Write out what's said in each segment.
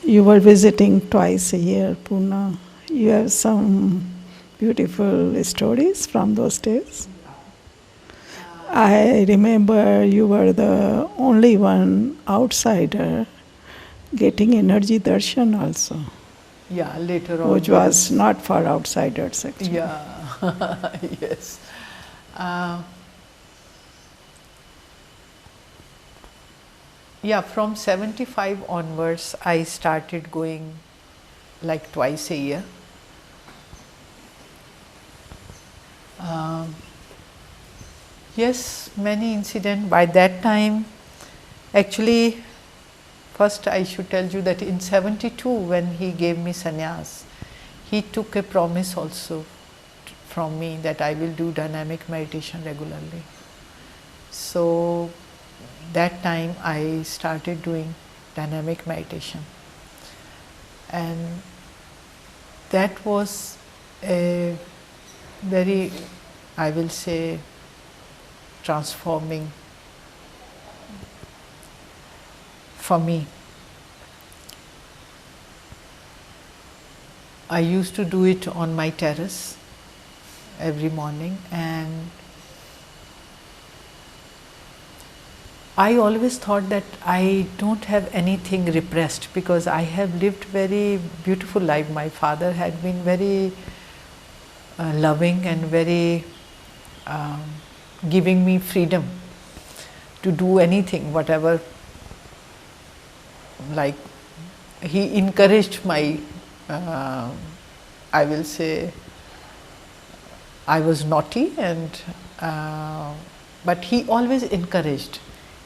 You were visiting twice a year, Pune. You have some beautiful stories from those days. I remember you were the only one outsider getting energy darshan also, Yeah, later on. which was not for outsiders actually. Yeah, yes. Uh, yeah, from 75 onwards, I started going like twice a year. Um, yes, many incidents. By that time, actually, first I should tell you that in 72, when he gave me sannyas, he took a promise also from me that I will do dynamic meditation regularly. So that time I started doing dynamic meditation, and that was a very, I will say, transforming for me. I used to do it on my terrace every morning, and I always thought that I don't have anything repressed because I have lived very beautiful life. My father had been very loving and very um, giving me freedom to do anything, whatever. Like he encouraged my, I will say, I was naughty, and but he always encouraged.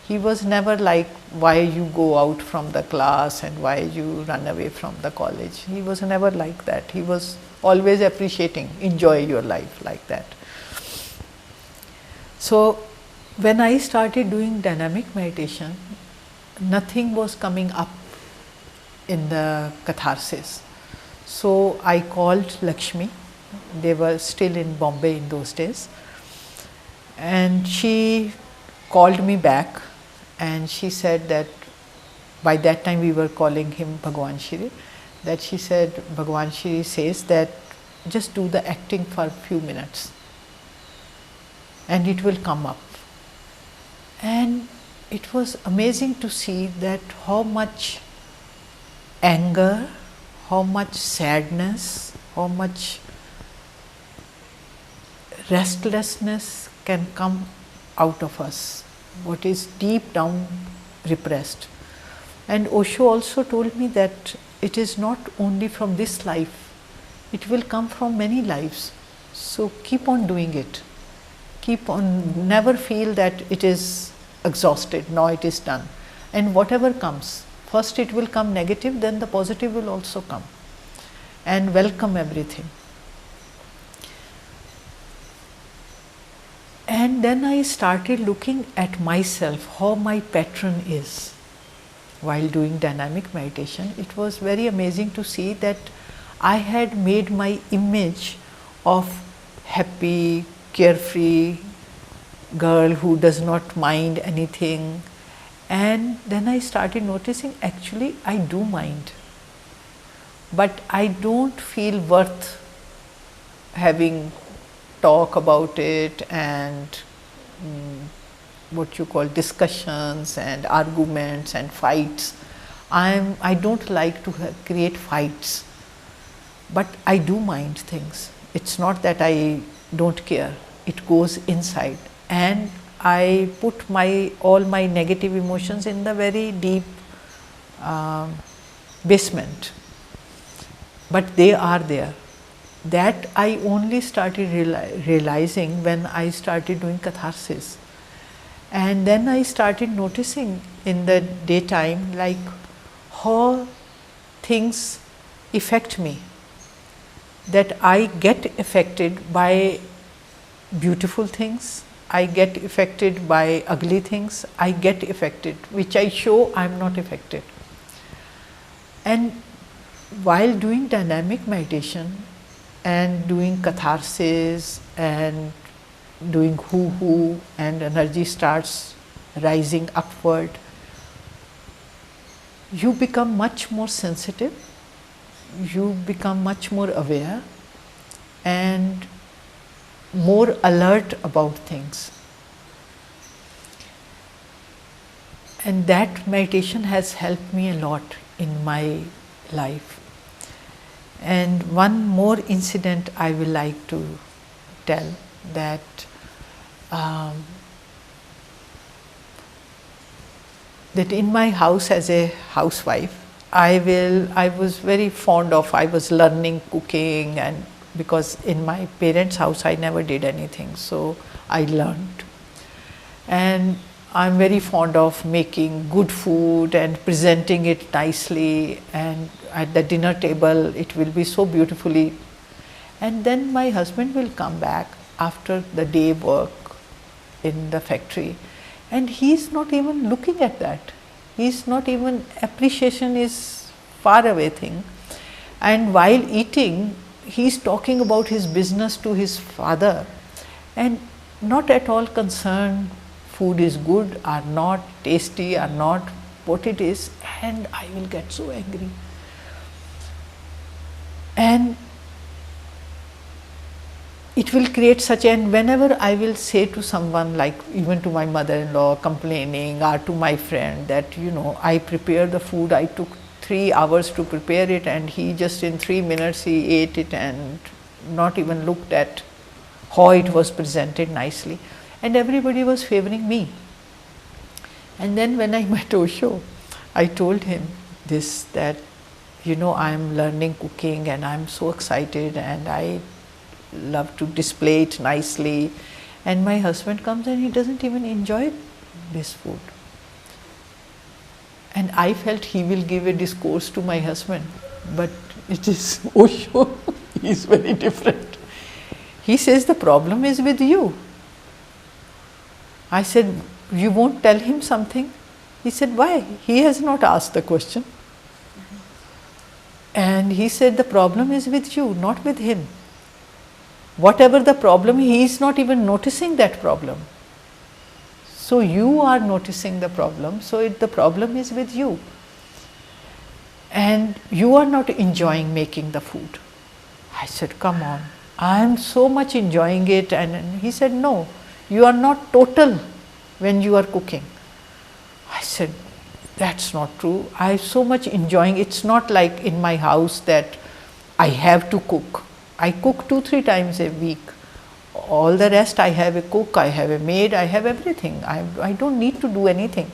He was never like, why you go out from the class and why you run away from the college. He was never like that. He was always appreciating, enjoy your life, like that. So when I started doing dynamic meditation, nothing was coming up in the catharsis. So I called Lakshmi. They were still in Bombay in those days, and she called me back, and she said that by that time we were calling him Bhagwan Shri, that she said Bhagwan Shri says that just do the acting for a few minutes and it will come up. And it was amazing to see that how much anger, how much sadness, how much restlessness can come out of us, what is deep down repressed. And Osho also told me that it is not only from this life, it will come from many lives. So keep on doing it. Keep on, never feel that it is exhausted, now it is done. And whatever comes, first it will come negative, then the positive will also come. And welcome everything. And then I started looking at myself, how my pattern is while doing dynamic meditation. It was very amazing to see that I had made my image of happy, carefree girl who does not mind anything. And then I started noticing actually I do mind, but I don't feel worth having talk about it and what you call discussions and arguments and fights. I don't like to create fights, but I do mind things. It's not that I don't care, it goes inside, and I put all my negative emotions in the very deep basement, but they are there. That I only started realizing when I started doing catharsis. And then I started noticing in the daytime like how things affect me, that I get affected by beautiful things, I get affected by ugly things, I get affected, which I show I am not affected. And while doing dynamic meditation and doing catharsis and doing hoo-hoo and energy starts rising upward, you become much more sensitive, you become much more aware and more alert about things. And that meditation has helped me a lot in my life. And one more incident I will like to tell, that that in my house as a housewife, I was very fond of, I was learning cooking, and because in my parents' house I never did anything, so I learned. And I'm very fond of making good food and presenting it nicely, and at the dinner table it will be so beautifully. And then my husband will come back after the day work in the factory, and he's not even looking at that. He's not even, appreciation is far away thing. And while eating, he's talking about his business to his father and not at all concerned food is good or not, tasty or not, what it is, and I will get so angry. And it will create such, and whenever I will say to someone, like even to my mother-in-law complaining, or to my friend that, you know, I prepared the food, I took 3 hours to prepare it and he just in 3 minutes he ate it and not even looked at how it was presented nicely, and everybody was favoring me. And then when I met Osho, I told him this, that, you know, I am learning cooking and I am so excited and I love to display it nicely, and my husband comes and he doesn't even enjoy this food. And I felt he will give a discourse to my husband, but it is Osho, he is very different. He says, the problem is with you. I said, you won't tell him something? He said, why? He has not asked the question. And he said, the problem is with you, not with him. Whatever the problem, he is not even noticing that problem. So you are noticing the problem, so the problem is with you. And you are not enjoying making the food. I said, come on, I am so much enjoying it. And he said, no, you are not total when you are cooking. I said, that's not true. I am so much enjoying. It's not like in my house that I have to cook. I cook 2-3 times a week. All the rest I have a cook, I have a maid, I have everything. I don't need to do anything.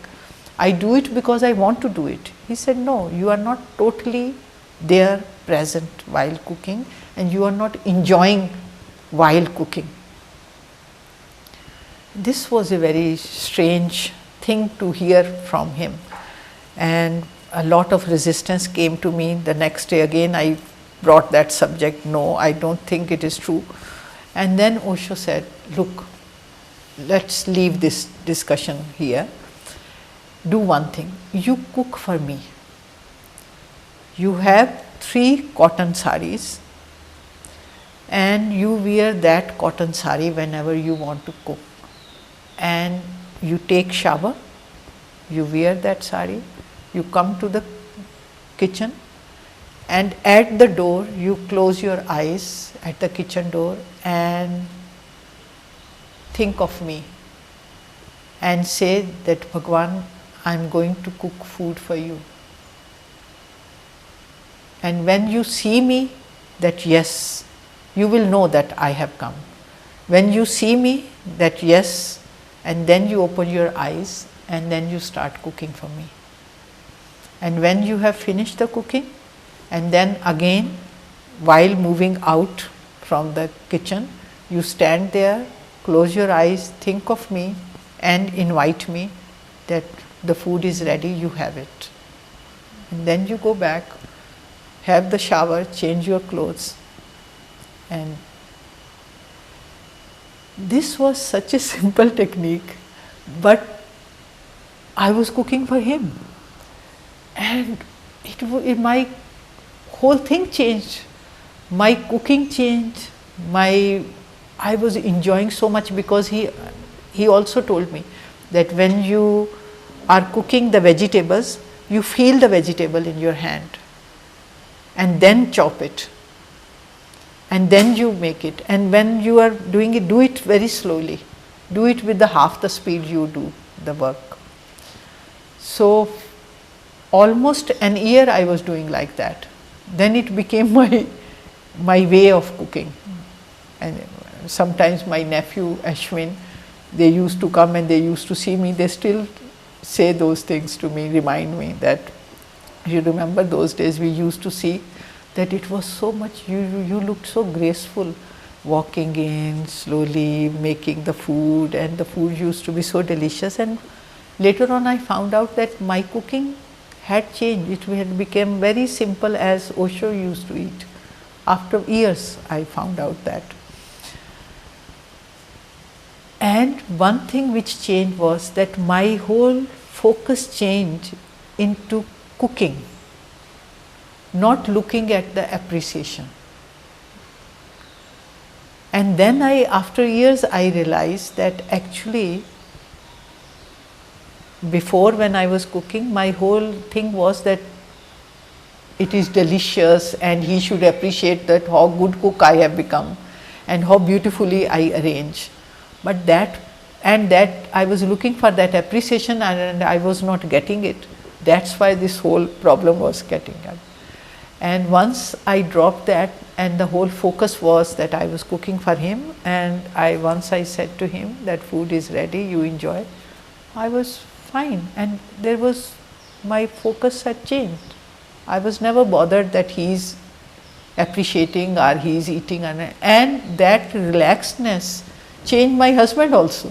I do it because I want to do it. He said, no, you are not totally there present while cooking, and you are not enjoying while cooking. This was a very strange thing to hear from him, and a lot of resistance came to me. The next day again I brought that subject, no, I don't think it is true. And then Osho said, look, let's leave this discussion here. Do one thing, you cook for me. You have 3 cotton saris and you wear that cotton sari whenever you want to cook. And you take shower, you wear that sari, you come to the kitchen, and at the door you close your eyes at the kitchen door and think of me and say that, Bhagwan, I am going to cook food for you. And when you see me, that yes, you will know that I have come. When you see me, that yes, and then you open your eyes and then you start cooking for me. And when you have finished the cooking, and then again, while moving out from the kitchen, you stand there, close your eyes, think of me and invite me that the food is ready, you have it. And then you go back, have the shower, change your clothes. And this was such a simple technique, but I was cooking for him. And my whole thing changed. My cooking changed. I was enjoying so much, because he also told me that when you are cooking the vegetables, you feel the vegetable in your hand and then chop it and then you make it. And when you are doing it, do it very slowly, do it with the half the speed you do the work. So almost an year I was doing like that. Then it became my way of cooking. And sometimes my nephew Ashwin, they used to come and they used to see me, they still say those things to me, remind me that you remember those days we used to see that it was so much, you looked so graceful, walking in slowly, making the food, and the food used to be so delicious. And later on I found out that my cooking had changed, it had become very simple as Osho used to eat. After years I found out that. And one thing which changed was that my whole focus changed into cooking, not looking at the appreciation. And then after years I realized that actually before, when I was cooking, my whole thing was that it is delicious and he should appreciate that how good cook I have become and how beautifully I arrange. But that I was looking for that appreciation and I was not getting it. That's why this whole problem was getting up. And once I dropped that, and the whole focus was that I was cooking for him, and once I said to him that food is ready, you enjoy, I was fine, and my focus had changed. I was never bothered that he's appreciating or he's eating, and that relaxedness changed my husband also.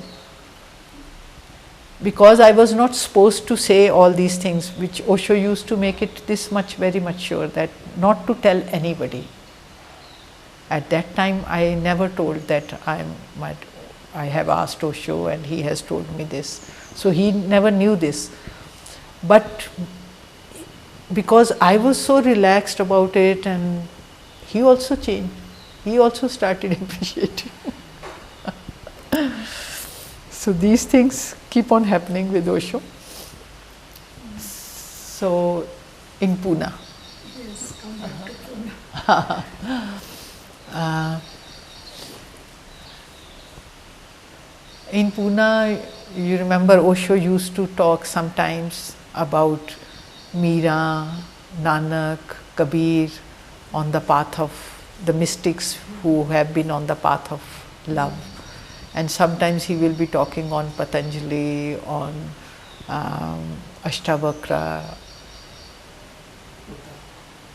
Because I was not supposed to say all these things, which Osho used to make it this much, very much sure, that not to tell anybody. At that time I never told that I have asked Osho and he has told me this. So he never knew this. But because I was so relaxed about it, and he also changed, he also started appreciating. So these things keep on happening with Osho. So in Pune. Yes, come back to Pune. In Pune, you remember Osho used to talk sometimes about Meera, Nanak, Kabir on the path of the mystics who have been on the path of love. And sometimes he will be talking on Patanjali, on Ashtavakra,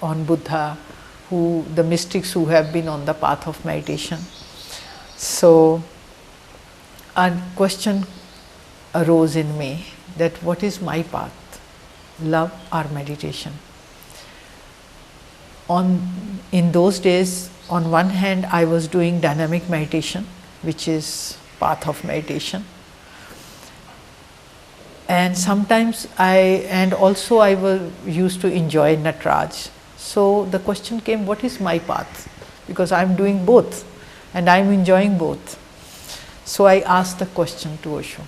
on Buddha, the mystics who have been on the path of meditation. So a question arose in me that what is my path, love or meditation? In those days, on one hand I was doing dynamic meditation, which is path of meditation, and sometimes I used to enjoy Nataraj. So the question came, what is my path? Because I am doing both and I am enjoying both. So I asked the question to Osho.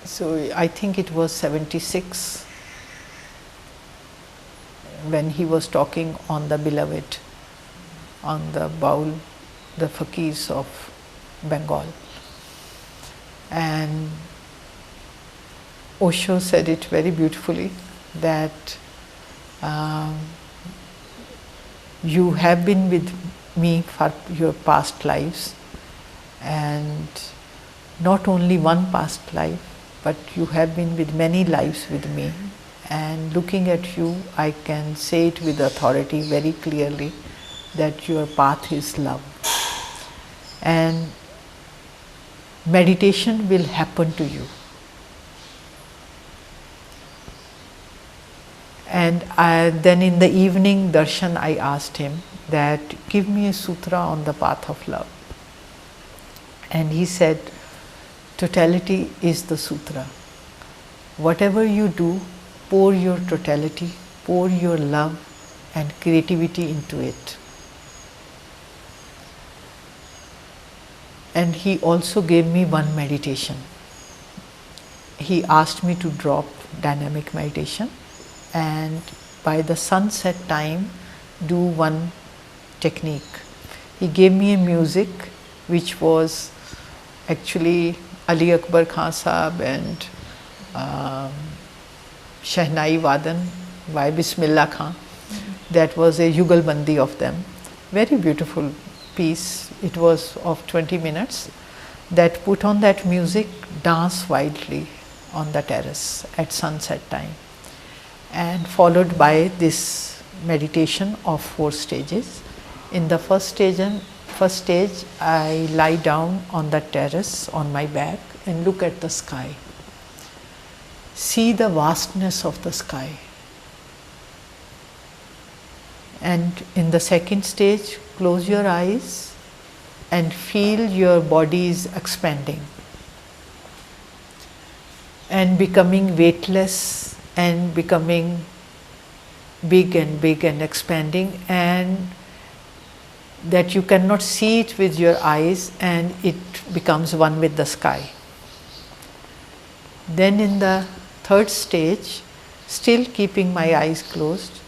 So I think it was 76 when he was talking on the beloved, on the Baul, the fakirs of Bengal. And Osho said it very beautifully that you have been with me for your past lives, and not only one past life, but you have been with many lives with me. And looking at you, I can say it with authority very clearly that your path is love. And meditation will happen to you. And then in the evening darshan, I asked him that give me a sutra on the path of love. And he said, totality is the sutra. Whatever you do, pour your totality, pour your love and creativity into it. And he also gave me one meditation. He asked me to drop dynamic meditation, and by the sunset time do one technique. He gave me a music which was actually Ali Akbar Khan Sahab and Shehnai Wadan by Bismillah Khan. That was a Yugalbandi of them. Very beautiful piece. It was of 20 minutes. That put on that music, dance wildly on the terrace at sunset time, and followed by this meditation of 4 stages. In the first stage, I lie down on the terrace on my back and look at the sky. See the vastness of the sky. And in the second stage, close your eyes and feel your body is expanding and becoming weightless and becoming big and expanding, and that you cannot see it with your eyes, and it becomes one with the sky. Then in the third stage, still keeping my eyes closed,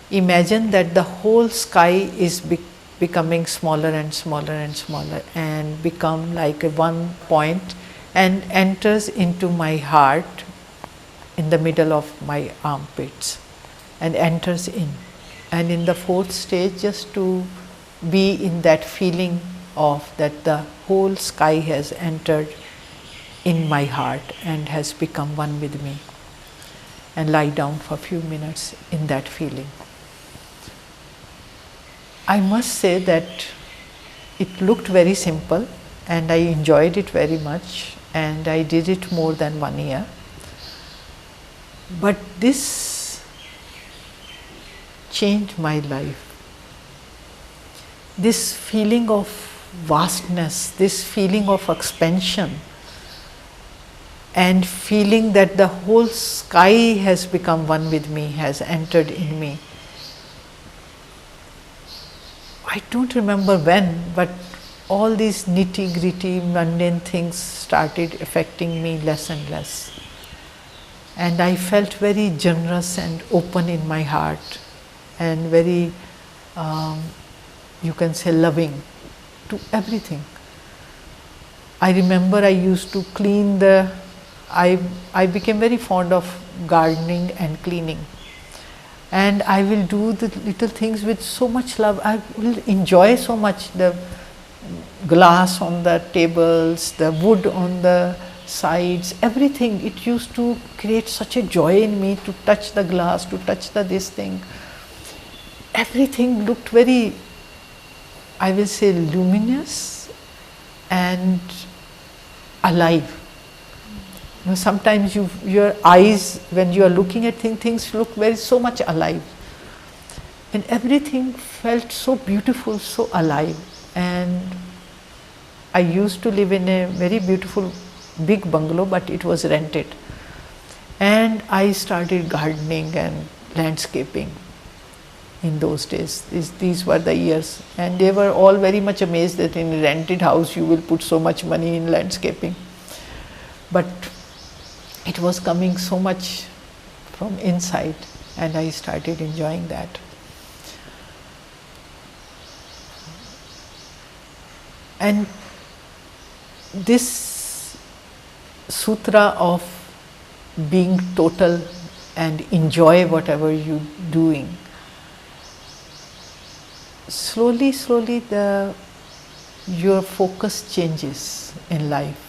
imagine that the whole sky is becoming smaller and smaller and smaller, and become like a one point and enters into my heart in the middle of my armpits and enters in. And in the fourth stage, just to be in that feeling of that the whole sky has entered in my heart and has become one with me, and lie down for a few minutes in that feeling. I must say that it looked very simple and I enjoyed it very much, and I did it more than 1 year. But this changed my life. This feeling of vastness, this feeling of expansion, and feeling that the whole sky has become one with me, has entered in me. I don't remember when, but all these nitty-gritty, mundane things started affecting me less and less. And I felt very generous and open in my heart, and very, you can say, loving to everything. I remember I used to clean I became very fond of gardening and cleaning. And I will do the little things with so much love. I will enjoy so much the glass on the tables, the wood on the sides, everything. It used to create such a joy in me to touch the glass, to touch this thing. Everything looked very, I will say, luminous and alive. You know, sometimes your eyes, when you are looking at things look so much alive. And everything felt so beautiful, so alive. And I used to live in a very beautiful big bungalow, but it was rented. And I started gardening and landscaping in those days. These were the years. And they were all very much amazed that in a rented house you will put so much money in landscaping. But it was coming so much from inside, and I started enjoying that. And this sutra of being total and enjoy whatever you're doing, slowly your focus changes in life.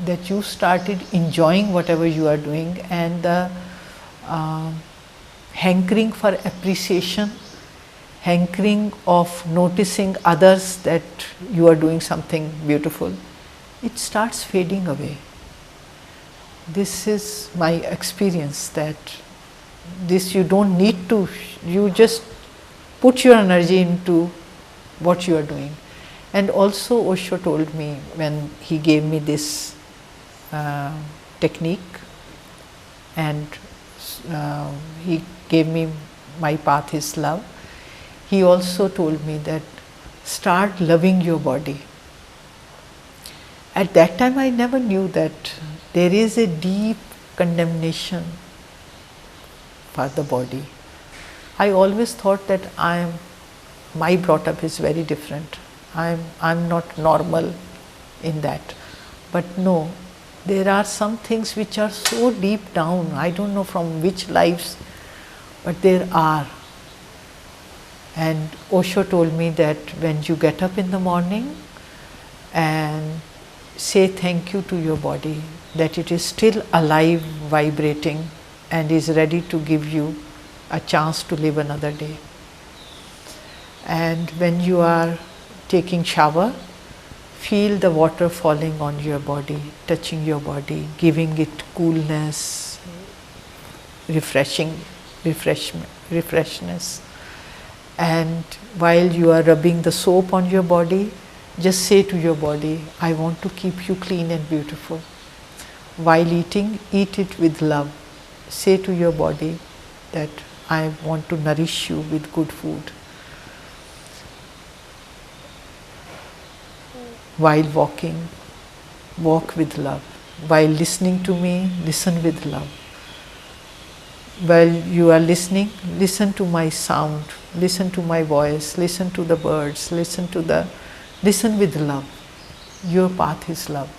That you started enjoying whatever you are doing, and the hankering for appreciation, hankering of noticing others that you are doing something beautiful, it starts fading away. This is my experience, that this you don't need to, you just put your energy into what you are doing. And also Osho told me, when he gave me this technique, and he gave me my path is love, he also told me that start loving your body. At that time I never knew that there is a deep condemnation for the body. I always thought that my brought up is very different. I'm not normal in that. But no, there are some things which are so deep down, I don't know from which lives, but there are. And Osho told me that when you get up in the morning and say thank you to your body, that it is still alive, vibrating, and is ready to give you a chance to live another day. And when you are taking shower, feel the water falling on your body, touching your body, giving it coolness, refreshness. And while you are rubbing the soap on your body, just say to your body, I want to keep you clean and beautiful. While eating, eat it with love. Say to your body that I want to nourish you with good food. While walking, walk with love. While listening to me, listen with love. While you are listening, listen to my sound, listen to my voice, listen to the birds, listen with love. Your path is love.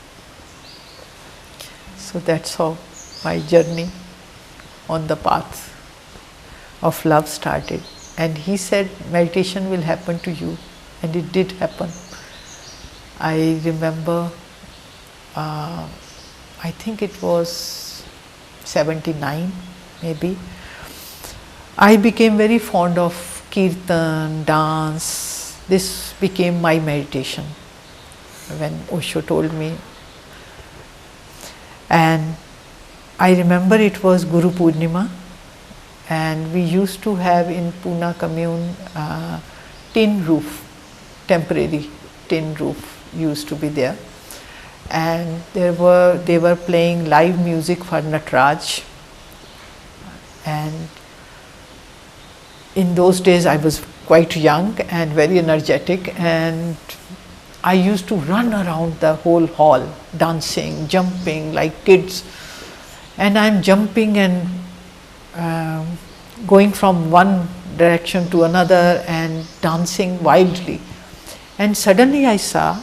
So that's how my journey on the path of love started. And he said meditation will happen to you, and it did happen. I remember, I think it was 79 maybe. I became very fond of kirtan, dance. This became my meditation when Osho told me. And I remember it was Guru Purnima, and we used to have in Pune commune tin roof, temporary tin roof used to be there, and they were playing live music for Nataraj. And in those days I was quite young and very energetic, and I used to run around the whole hall, dancing, jumping like kids. And I'm jumping and going from one direction to another and dancing wildly. And suddenly I saw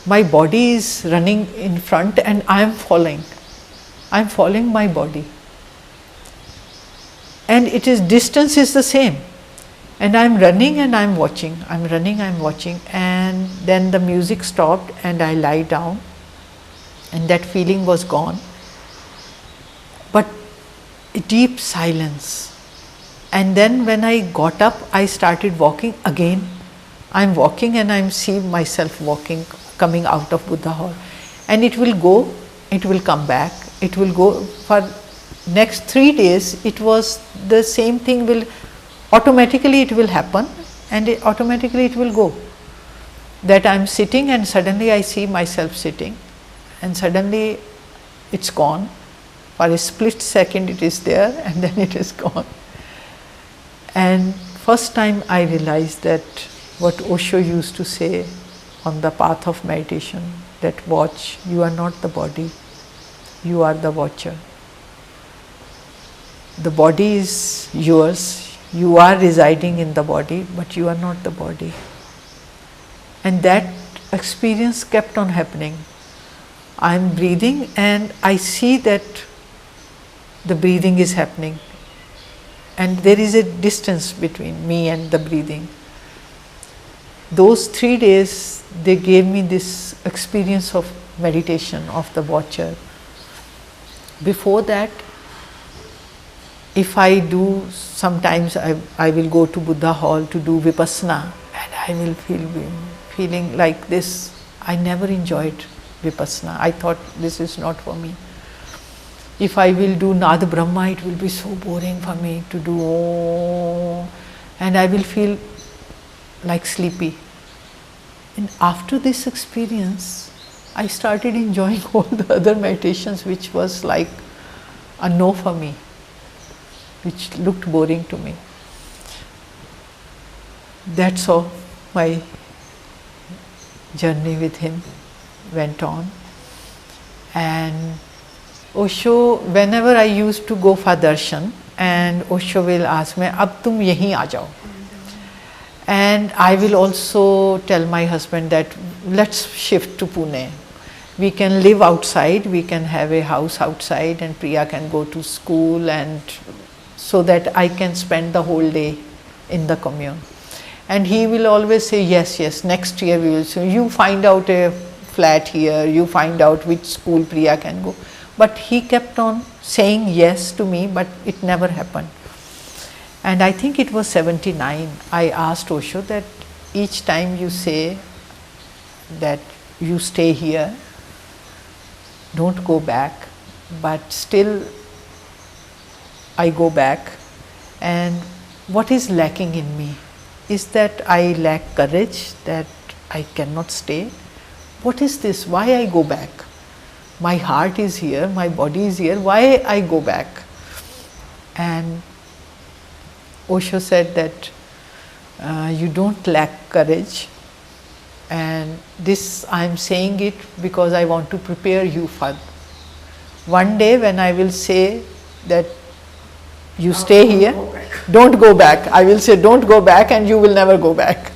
my body is running in front and I am following. I'm following my body. And distance is the same. And I'm running and I'm watching. I'm running, I'm watching. And then the music stopped and I lie down. And that feeling was gone. But a deep silence. And then when I got up, I started walking again. I'm walking and I'm seeing myself walking, coming out of Buddha Hall. And it will go, it will come back, it will go for next 3 days. It was the same thing, will automatically it will happen, and automatically it will go. That I'm sitting and suddenly I see myself sitting, and suddenly it's gone. For a split second it is there and then it is gone. And first time I realized that what Osho used to say on the path of meditation, that watch, you are not the body, you are the watcher. The body is yours, you are residing in the body, but you are not the body. And that experience kept on happening. I am breathing and I see that the breathing is happening, and there is a distance between me and the breathing. Those 3 days, they gave me this experience of meditation, of the watcher. Before that, if I do, sometimes I will go to Buddha Hall to do Vipassana, and I will feeling like this. I never enjoyed Vipassana. I thought this is not for me. If I will do Nada Brahma, it will be so boring for me to do, and I will feel like sleepy. And after this experience, I started enjoying all the other meditations, which was like a no for me, which looked boring to me. That's how my journey with him went on. And Osho, whenever I used to go for darshan, and Osho will ask me, अब तुम यहीं आ जाओ. And I will also tell my husband that let's shift to Pune. We can live outside, we can have a house outside, and Priya can go to school, and so that I can spend the whole day in the commune. And he will always say, yes, yes, next year we will. So you find out a flat here, you find out which school Priya can go. But he kept on saying yes to me, but it never happened. And I think it was 79, I asked Osho that each time you say that you stay here, don't go back, but still I go back, and what is lacking in me? Is that I lack courage, that I cannot stay? What is this? Why I go back? My heart is here, my body is here, why I go back? And Osho said that you don't lack courage, and this I am saying it because I want to prepare you for one day when I will say that you stay here, don't go back. I will say don't go back, and you will never go back.